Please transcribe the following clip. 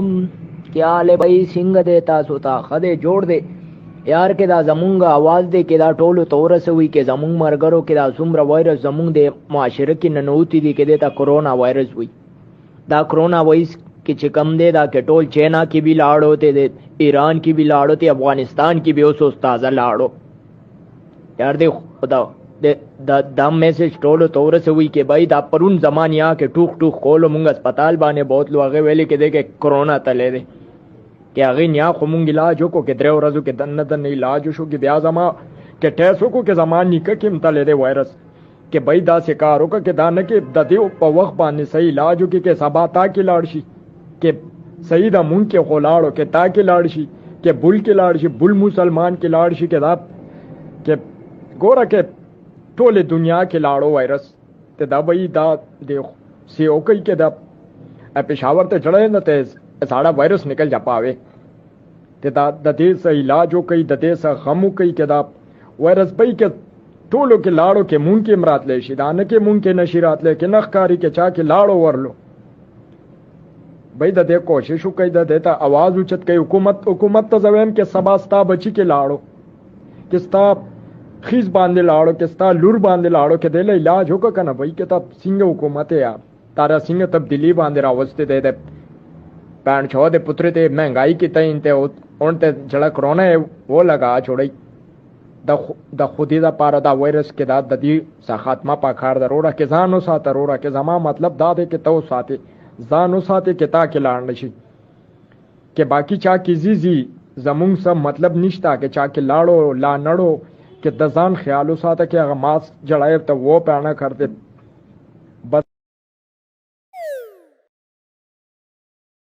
علیکم، کیا حال ہے بھائی؟ سنگ دے تاسو ته خدے جوړ دے یار کې دا زمونږ आवाज دې کې دا ټولو ته ورسوي کې زمونږ مرګرو کې دا څومره وایرس زمونږ د معاشره کې ننوتی دي کې دا کرونا وایرس وي. دا کرونا وایرس کې چې کم دی دا کې ټول چینا کې بھی لاړو ته ایران کې بھی لاړو ته افغانستان کې بھی اوس تازه لاړو. یار دې خدا دا میسج ټولو ته ورسوي کې بھائی دا پرون زمانیا کې ټوک ټوک کولو مونږ اسپیټال باندې بہت لوګه ویلې کې دې کې کرونا تلې دي کہ هغه نیا خو مونږ علاج وکړو کې درې ورځو کې دنه علاج وشو کې بیا زما کې ټیسټ وکړو کې زمان نیکه کې متلې دی وایرس کې بھائی دا سکار وکړه کې دا نه کې د دې په وخت باندې صحیح علاج وکړي کې سبا تا کې لاړ شي کې صحیح دا مونږ کې خلاړو کې تا کې لاړ شي کې بل کې لاړ شي بل مسلمان کې لاړ شي کې دا کې ګوره کې ټول دنیا کې لاړو وایرس ته دا بھائی دا دی سی او کوي کې دا پېښور ته جړې نه ته ساړه وایرس نکل جا پاوے ته دا د دې سه علاج کوي د دې سه غم کوي کې دا وایرس پي کې ټولو کې لاړو کې مونږ کې مرات لې شي دا نه کې مونږ کې نشیرات لې کې نخکاری کې چا کې لاړو ورلو بھائی د دې کوشش کوي د دې ته आवाज اوچت کوي حکومت ته زویم کې سبا ستا بچی کې لاړو کې ستا خیز باندې لاړو کې ستا لور باندې لاړو کې دې علاج وکړه کنه بھائی کې تا څنګه حکومت یا تارا څنګه تبدیلی باندې راوسته دې पैंट छो दे पुत्र ते महंगाई की तई ते उन ते जड़ा कोरोना है वो लगा छोड़ी द खुदी दा पारा दा वायरस के दा ददी सा खात्मा पाखार दा रोड़ा के जानो साथ रोड़ा के जमा मतलब दा दे के तो साथे जानो साथे के ता के लाण नशी के बाकी चा की जी जमुंग सब मतलब निश्ता के चा के लाड़ो ला नड़ो के दजान ख्यालो साथे के मास जड़ाए तो वो पैना करते बस